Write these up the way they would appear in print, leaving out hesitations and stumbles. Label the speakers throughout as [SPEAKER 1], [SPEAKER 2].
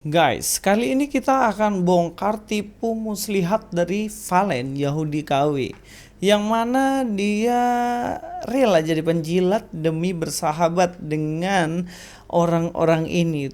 [SPEAKER 1] Guys, kali ini kita akan bongkar tipu muslihat dari Valen Yahudi KW, yang mana dia rela jadi penjilat demi bersahabat dengan orang-orang ini.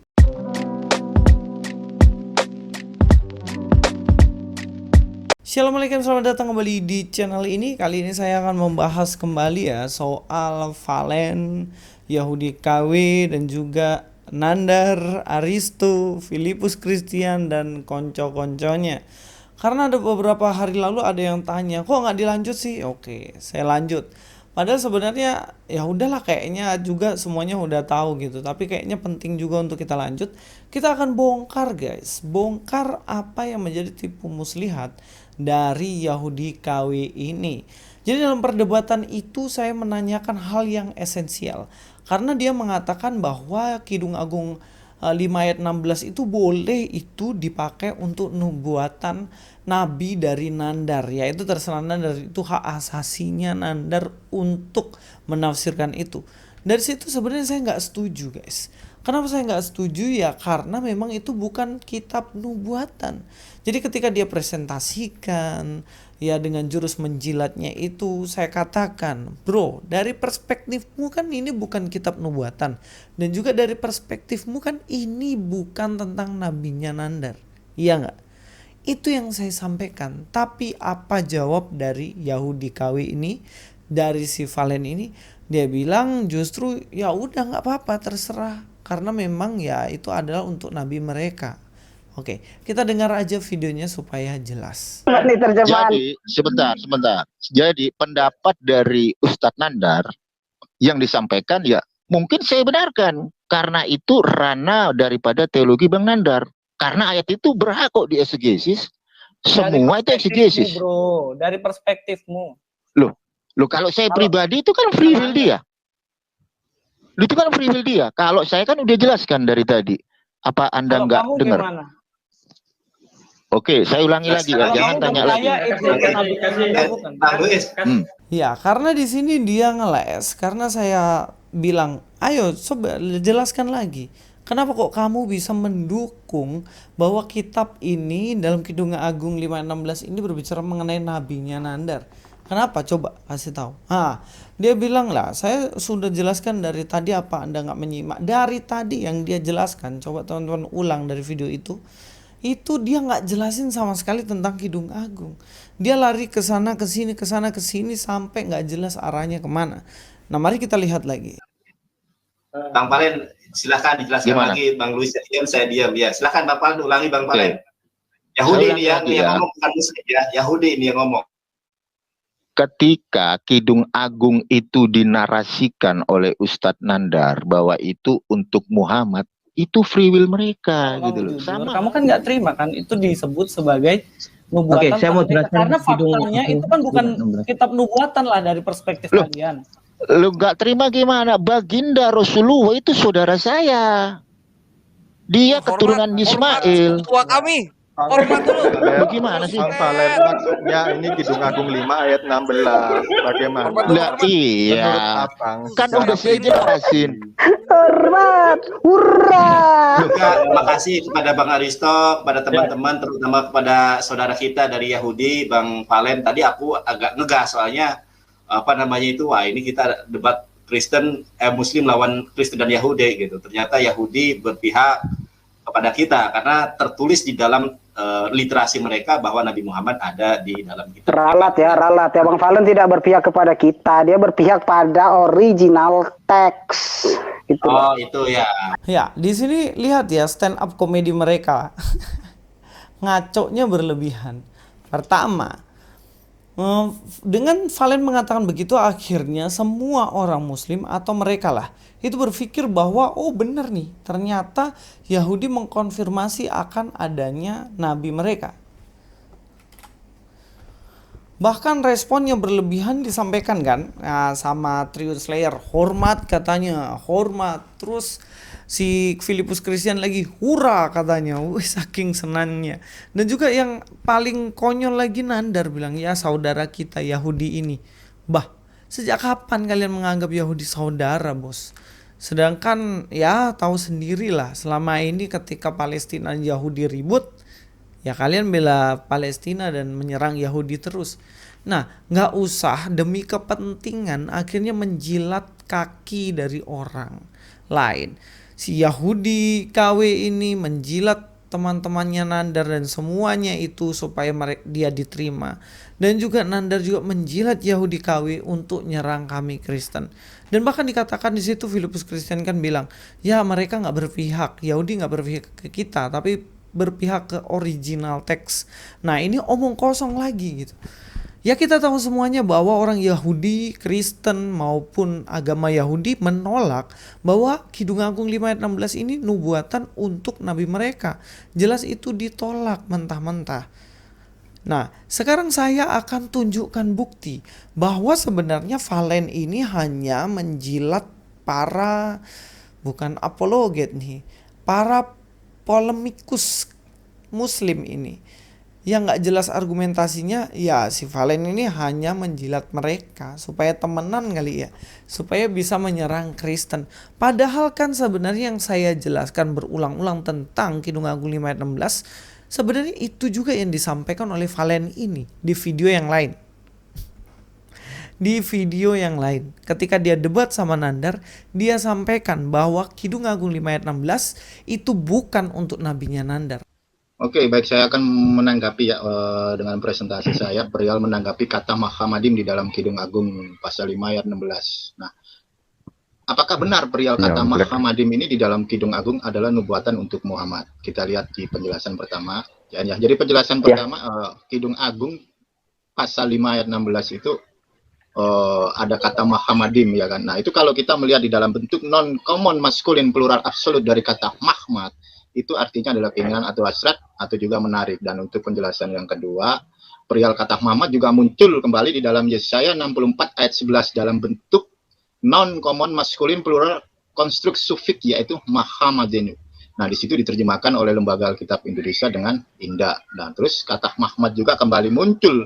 [SPEAKER 1] Assalamualaikum, selamat datang kembali di channel ini. Kali ini saya akan membahas kembali ya soal Valen Yahudi KW dan juga Nandar, Aristo, Filipus Christian dan konco-konconya. Karena ada beberapa hari lalu ada yang tanya, kok nggak dilanjut sih? Oke, saya lanjut. Padahal sebenarnya ya udahlah, kayaknya juga semuanya udah tahu gitu. Tapi kayaknya penting juga untuk kita lanjut. Kita akan bongkar guys, bongkar apa yang menjadi tipu muslihat dari Yahudi KW ini. Jadi dalam perdebatan itu saya menanyakan hal yang esensial. Karena dia mengatakan bahwa Kidung Agung 5 ayat 16 itu boleh itu dipakai untuk nubuatan nabi dari Nandar, yaitu terserah Nandar, itu hak asasinya Nandar untuk menafsirkan itu. Dari situ sebenarnya saya nggak setuju guys. Kenapa saya nggak setuju? Ya karena memang itu bukan kitab nubuatan. Jadi ketika dia presentasikan ya dengan jurus menjilatnya itu, saya katakan, bro, dari perspektifmu kan ini bukan kitab nubuatan, dan juga dari perspektifmu kan ini bukan tentang nabinya Nandar, iya nggak? Itu yang saya sampaikan. Tapi apa jawab dari Yahudi KW ini, dari si Valen ini? Dia bilang justru ya udah nggak apa-apa, terserah, karena memang ya itu adalah untuk nabi mereka. Oke, kita dengar aja videonya supaya jelas.
[SPEAKER 2] Jadi sebentar. Jadi pendapat dari Ustadz Nandar yang disampaikan ya mungkin saya benarkan karena itu ranah daripada teologi Bang Nandar. Karena ayat itu berhak kok dieksegesis. Semua itu eksegesis.
[SPEAKER 1] Bro, dari perspektifmu.
[SPEAKER 2] Loh kalau saya pribadi itu kan free will dia. Itu kan free will dia. Kalau saya kan udah jelaskan dari tadi. Apa Anda nggak dengar? Oke, saya ulangi lagi ya, jangan tanya lagi.
[SPEAKER 1] Ya, karena di sini dia ngeles, karena saya bilang, ayo coba jelaskan lagi. Kenapa kok kamu bisa mendukung bahwa kitab ini dalam Kidung Agung 516 ini berbicara mengenai nabinya Nandar? Kenapa? Coba kasih tahu. Dia bilang lah, saya sudah jelaskan dari tadi, apa Anda nggak menyimak? Dari tadi yang dia jelaskan, coba teman-teman ulang dari video itu dia nggak jelasin sama sekali tentang Kidung Agung. Dia lari ke sana ke sini sampai nggak jelas arahnya kemana. Nah, mari kita lihat lagi.
[SPEAKER 3] Bang Palen, silahkan dijelaskan lagi. Bang Luis diam, saya diam ya. Silahkan Bang Palen ulangi Bang Palen. Yahudi ini yang ngomong, bukan Muslim ya. Yahudi ini yang ngomong.
[SPEAKER 2] Ketika Kidung Agung itu dinarasikan oleh Ustadz Nandar bahwa itu untuk Muhammad, itu free will mereka gitu loh.
[SPEAKER 1] Sama. Kamu kan nggak terima kan itu disebut sebagai nubuatan.
[SPEAKER 4] Oke, saya mau jelaskan
[SPEAKER 1] karena faktanya itu kan bukan kitab nubuatan lah dari perspektif kalian.
[SPEAKER 2] Lu nggak terima gimana? Baginda Rasulullah itu saudara saya. Dia keturunan Ismail.
[SPEAKER 5] Tua kami. Hormat dulu.
[SPEAKER 2] Bagaimana sih?
[SPEAKER 6] Bang Valen, maksudnya ini Kidung Agung 5 ayat 16. Bagaimana?
[SPEAKER 2] Nah, iya. Kan udah saya jelasin.
[SPEAKER 4] Hormat, hurra.
[SPEAKER 3] Juga makasih kepada Bang Aristo, kepada teman-teman, terutama kepada saudara kita dari Yahudi, Bang Valen. Tadi aku agak ngegas soalnya apa namanya itu, wah ini kita debat Muslim lawan Kristen dan Yahudi gitu. Ternyata Yahudi berpihak kepada kita karena tertulis di dalam literasi mereka bahwa Nabi Muhammad ada di dalam kitab.
[SPEAKER 4] Ralat ya Bang Valen tidak berpihak kepada kita, dia berpihak pada original teks. Gitu.
[SPEAKER 3] Oh itu ya.
[SPEAKER 1] Ya, di sini lihat ya stand up komedi mereka. Ngaconya berlebihan. Pertama, dengan Valen mengatakan begitu, akhirnya semua orang Muslim atau mereka lah itu berpikir bahwa oh benar nih, ternyata Yahudi mengkonfirmasi akan adanya nabi mereka. Bahkan responnya berlebihan disampaikan kan sama Trio Slayer, hormat katanya, hormat. Terus si Filipus Christian lagi hurra katanya, saking senangnya. Dan juga yang paling konyol lagi Nandar bilang, ya saudara kita Yahudi ini. Bah, sejak kapan kalian menganggap Yahudi saudara, bos? Sedangkan ya tahu sendirilah selama ini ketika Palestina dan Yahudi ribut, ya kalian bela Palestina dan menyerang Yahudi terus. Nah, nggak usah demi kepentingan akhirnya menjilat kaki dari orang lain. Si Yahudi KW ini menjilat teman-temannya Nandar dan semuanya itu supaya dia diterima. Dan juga Nandar juga menjilat Yahudi KW untuk nyerang kami Kristen. Dan bahkan dikatakan di situ Filipus Kristen kan bilang, ya mereka nggak berpihak, Yahudi nggak berpihak ke kita, tapi berpihak ke original teks. Nah ini omong kosong lagi gitu. Ya kita tahu semuanya bahwa orang Yahudi, Kristen maupun agama Yahudi menolak bahwa Kidung Agung 5 ayat 16 ini nubuatan untuk nabi mereka. Jelas itu ditolak mentah-mentah. Nah, sekarang saya akan tunjukkan bukti bahwa sebenarnya Valen ini hanya menjilat para, bukan apologet nih, para polemikus Muslim ini. Yang gak jelas argumentasinya, ya si Valen ini hanya menjilat mereka supaya temenan kali ya, supaya bisa menyerang Kristen. Padahal kan sebenarnya yang saya jelaskan berulang-ulang tentang Kidung Agung 5 ayat 16, sebenarnya itu juga yang disampaikan oleh Valen ini di video yang lain. Di video yang lain, ketika dia debat sama Nandar, dia sampaikan bahwa Kidung Agung 5 ayat 16 itu bukan untuk nabinya Nandar.
[SPEAKER 2] Oke, baik, saya akan menanggapi ya dengan presentasi saya perihal menanggapi kata Mahamadim di dalam Kidung Agung pasal 5 ayat 16. Nah, apakah benar perihal kata Mahamadim ini di dalam Kidung Agung adalah nubuatan untuk Muhammad? Kita lihat di penjelasan pertama. Ya, jadi penjelasan pertama Kidung Agung pasal 5 ayat 16 itu ada kata Mahamadim ya kan. Nah, itu kalau kita melihat di dalam bentuk non common maskulin plural absolut dari kata Mahmad, itu artinya adalah keinginan atau hasrat atau juga menarik. Dan untuk penjelasan yang kedua, perihal kata Muhammad juga muncul kembali di dalam Yesaya 64 ayat 11 dalam bentuk non-common maskulin plural konstruk sufik yaitu Mahamadenu. Nah, di situ diterjemahkan oleh Lembaga Alkitab Indonesia dengan indah. Dan terus kata Mahmad juga kembali muncul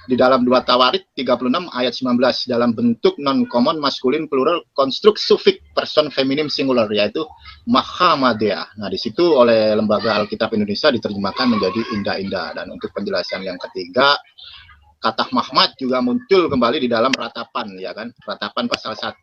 [SPEAKER 2] di dalam 2 Tawarik 36 ayat 19 dalam bentuk non-common maskulin plural konstruk sufik person feminim singular yaitu Mahamadea. Nah, di situ oleh Lembaga Alkitab Indonesia diterjemahkan menjadi indah-indah. Dan untuk penjelasan yang ketiga, kata Mahmad juga muncul kembali di dalam Ratapan ya kan. Ratapan pasal 1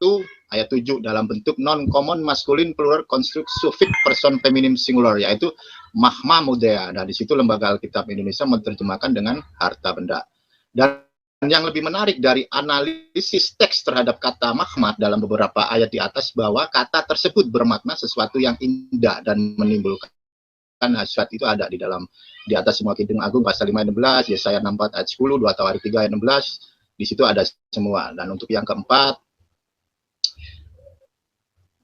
[SPEAKER 2] ayat 7 dalam bentuk non-common maskulin plural konstruk sufik person feminim singular yaitu Mahmamudea. Nah, di situ Lembaga Alkitab Indonesia menerjemahkan dengan harta benda. Dan yang lebih menarik dari analisis teks terhadap kata Mahmad dalam beberapa ayat di atas bahwa kata tersebut bermakna sesuatu yang indah dan menimbulkan hasrat itu ada di dalam di atas semua Kidung Agung pasal 5 ayat 16, Yesaya 64 ayat 10, 2 Tawarik 3 ayat 16, di situ ada semua. Dan untuk yang keempat,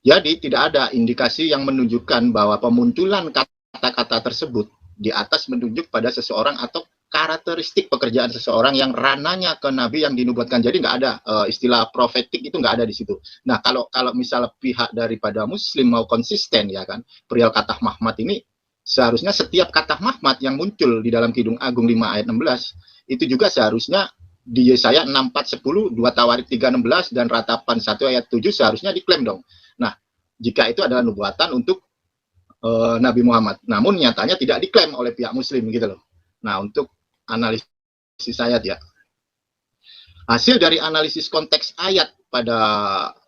[SPEAKER 2] jadi tidak ada indikasi yang menunjukkan bahwa pemunculan kata-kata tersebut di atas menunjuk pada seseorang atau karakteristik pekerjaan seseorang yang rananya ke nabi yang dinubuatkan. Jadi nggak ada istilah profetik itu nggak ada di situ. Nah, kalau misalnya pihak daripada Muslim mau konsisten ya kan, perihal kata Mahmad ini seharusnya setiap kata Mahmad yang muncul di dalam Kidung Agung 5 ayat 16 itu juga seharusnya di Yesaya 64 10, 2 Tawarik 3 16 dan Ratapan 1 ayat 7 seharusnya diklaim dong. Nah, jika itu adalah nubuatan untuk Nabi Muhammad. Namun nyatanya tidak diklaim oleh pihak Muslim gitu loh. Nah, untuk analisis ayat ya. Hasil dari analisis konteks ayat pada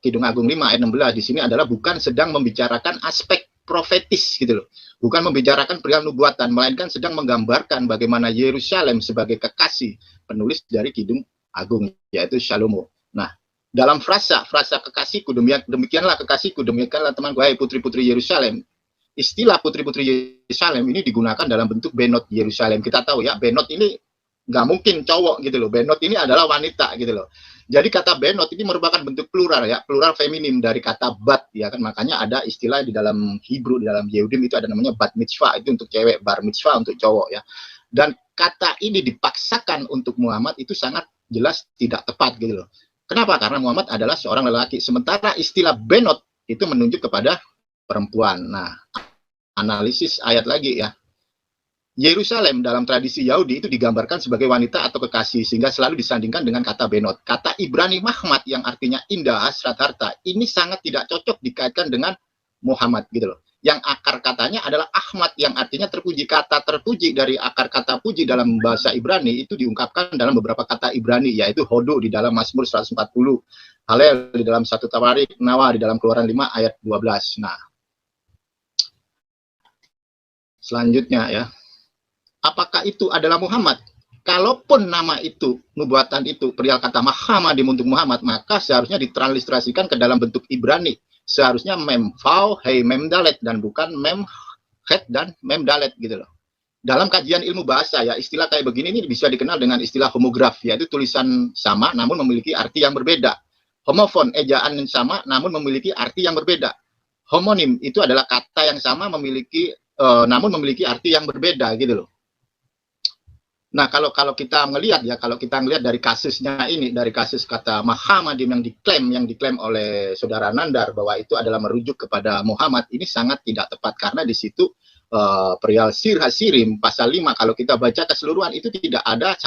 [SPEAKER 2] Kidung Agung 5 ayat 16 di sini adalah bukan sedang membicarakan aspek profetis gitu loh. Bukan membicarakan perihal nubuatan, melainkan sedang menggambarkan bagaimana Yerusalem sebagai kekasih penulis dari Kidung Agung yaitu Shalomo. Nah, dalam frasa kekasihku demikianlah kekasihku, demikianlah temanku hai putri-putri Yerusalem. Istilah putri-putri Yerusalem ini digunakan dalam bentuk benot Yerusalem. Kita tahu ya, benot ini nggak mungkin cowok gitu loh. Benot ini adalah wanita gitu loh. Jadi kata benot ini merupakan bentuk plural ya, plural feminim dari kata bat ya kan. Makanya ada istilah di dalam Hebrew, di dalam Yehudim itu ada namanya bat mitzvah, itu untuk cewek, bar mitzvah untuk cowok ya. Dan kata ini dipaksakan untuk Muhammad itu sangat jelas tidak tepat gitu loh. Kenapa? Karena Muhammad adalah seorang lelaki. Sementara istilah benot itu menunjuk kepada perempuan. Nah, analisis ayat lagi ya. Yerusalem dalam tradisi Yahudi itu digambarkan sebagai wanita atau kekasih, sehingga selalu disandingkan dengan kata Benot. Kata Ibrani Mahmad yang artinya indah, hasrat harta, ini sangat tidak cocok dikaitkan dengan Muhammad gitu loh. Yang akar katanya adalah Ahmad yang artinya terpuji. Kata terpuji dari akar kata puji dalam bahasa Ibrani itu diungkapkan dalam beberapa kata Ibrani, yaitu hodo di dalam Mazmur 140, Halel di dalam 1 Tawarik, Nawa di dalam Keluaran 5 ayat 12. Nah, selanjutnya ya. Apakah itu adalah Muhammad? Kalaupun nama itu, nubuatan itu, perihal kata Muhammad untuk Muhammad, maka seharusnya ditransliterasikan ke dalam bentuk Ibrani. Seharusnya mem fau, hey mem dalet, dan bukan mem het dan mem dalet gitu loh. Dalam kajian ilmu bahasa ya, istilah kayak begini ini bisa dikenal dengan istilah homograf, yaitu tulisan sama namun memiliki arti yang berbeda. Homofon, ejaan yang sama namun memiliki arti yang berbeda. Homonim itu adalah kata yang sama namun memiliki arti yang berbeda gitu loh. Nah, kalau kita melihat ya, kalau kita melihat dari kasusnya ini, dari kasus kata Muhammadim yang diklaim oleh saudara Nandar bahwa itu adalah merujuk kepada Muhammad, ini sangat tidak tepat karena di situ perihal Sir Hasirim pasal 5 kalau kita baca keseluruhan itu tidak ada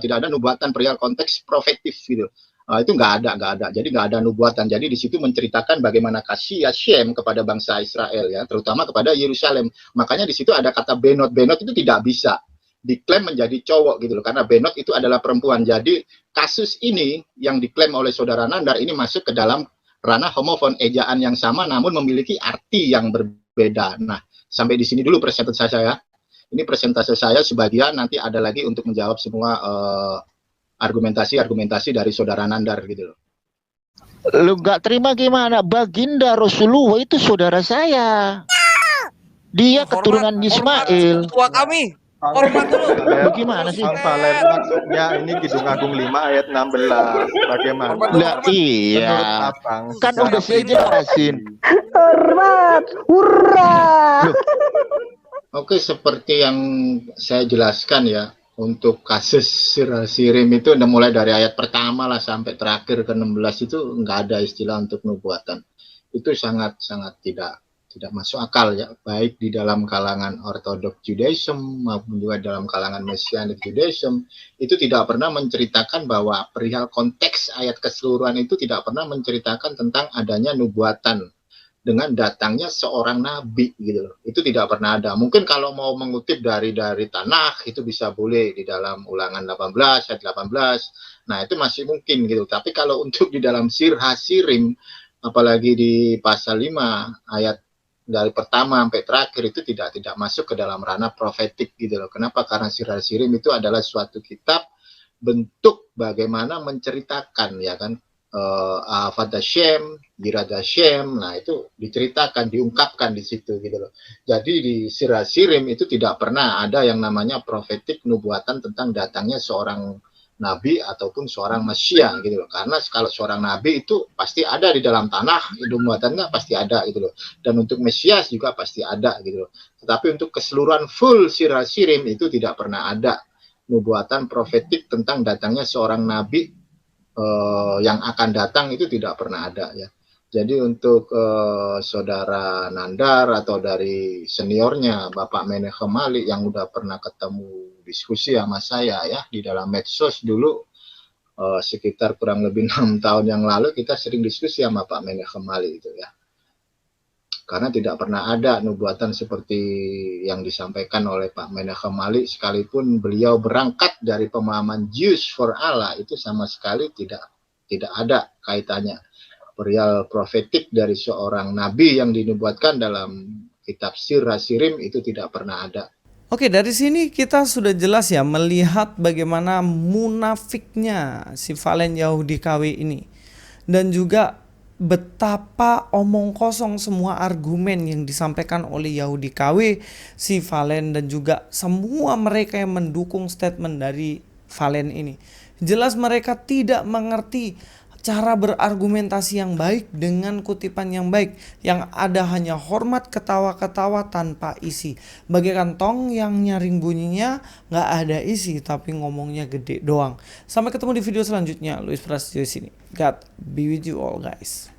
[SPEAKER 2] tidak ada nubuatan perihal konteks profetif gitu. Itu nggak ada. Jadi nggak ada nubuatan. Jadi di situ menceritakan bagaimana kasih Hashem kepada bangsa Israel ya, terutama kepada Yerusalem. Makanya di situ ada kata Benot itu tidak bisa diklaim menjadi cowok gitu loh, karena Benot itu adalah perempuan. Jadi kasus ini yang diklaim oleh saudara Nandar ini masuk ke dalam ranah homofon, ejaan yang sama namun memiliki arti yang berbeda. Nah, sampai di sini dulu presentasi saya. Ini presentasi saya, sebagian nanti ada lagi untuk menjawab semua argumentasi dari saudara Nandar gitu loh. Lu nggak terima gimana? Baginda Rasulullah itu saudara saya. Dia keturunan Ismail.
[SPEAKER 5] Ketua kami. Hormat dulu.
[SPEAKER 6] Bagaimana sih? Bang Valen, maksudnya ini Kidung Agung 5 ayat 16. Bagaimana?
[SPEAKER 2] Nah, iya.
[SPEAKER 6] Abang,
[SPEAKER 2] Kan udah saya jelasin.
[SPEAKER 4] Hormat, hurra.
[SPEAKER 2] Oke, seperti yang saya jelaskan ya, untuk kasus Sir Hasirim itu udah mulai dari ayat pertama lah sampai terakhir ke 16 itu nggak ada istilah untuk nubuatan. Itu sangat tidak masuk akal ya, baik di dalam kalangan Orthodox Judaism maupun juga dalam kalangan Messianic Judaism, itu tidak pernah menceritakan bahwa perihal konteks ayat keseluruhan itu tidak pernah menceritakan tentang adanya nubuatan dengan datangnya seorang nabi gitu loh. Itu tidak pernah ada. Mungkin kalau mau mengutip dari Tanakh itu bisa boleh di dalam Ulangan 18 ayat 18. Nah, itu masih mungkin gitu. Tapi kalau untuk di dalam Sir Hasirim, apalagi di pasal 5 ayat dari pertama sampai terakhir itu tidak masuk ke dalam ranah profetik gitu loh. Kenapa? Karena Sir Hasirim itu adalah suatu kitab bentuk bagaimana menceritakan ya kan, Avad Hashem, Yirad Hashem. Nah, itu diceritakan, diungkapkan di situ gitu loh. Jadi di Sir Hasirim itu tidak pernah ada yang namanya profetik, nubuatan tentang datangnya seorang nabi ataupun seorang Mesia gitu loh. Karena kalau seorang nabi itu pasti ada di dalam tanah, nubuatannya pasti ada gitu loh. Dan untuk Mesias juga pasti ada gitu loh. Tetapi untuk keseluruhan full Sir Hasirim itu tidak pernah ada nubuatan profetik tentang datangnya seorang nabi yang akan datang, itu tidak pernah ada ya. Jadi untuk saudara Nandar atau dari seniornya Bapak Menachem Malik yang udah pernah ketemu diskusi sama saya ya di dalam medsos dulu, sekitar kurang lebih 6 tahun yang lalu kita sering diskusi sama Pak Menachem Malik itu ya. Karena tidak pernah ada nubuatan seperti yang disampaikan oleh Pak Menachem Malik, sekalipun beliau berangkat dari pemahaman Jews for Allah, itu sama sekali tidak ada kaitannya. Perihal profetik dari seorang nabi yang dinubuatkan dalam kitab Sir Hasirim itu tidak pernah ada.
[SPEAKER 1] Oke, dari sini kita sudah jelas ya melihat bagaimana munafiknya si Valen Yahudi KW ini. Dan juga betapa omong kosong semua argumen yang disampaikan oleh Yahudi KW, si Valen dan juga semua mereka yang mendukung statement dari Valen ini. Jelas mereka tidak mengerti cara berargumentasi yang baik dengan kutipan yang baik. Yang ada hanya hormat, ketawa-ketawa tanpa isi. Bagaikan tong yang nyaring bunyinya gak ada isi tapi ngomongnya gede doang. Sampai ketemu di video selanjutnya. Luis Prasetyo di sini. God be with you all guys.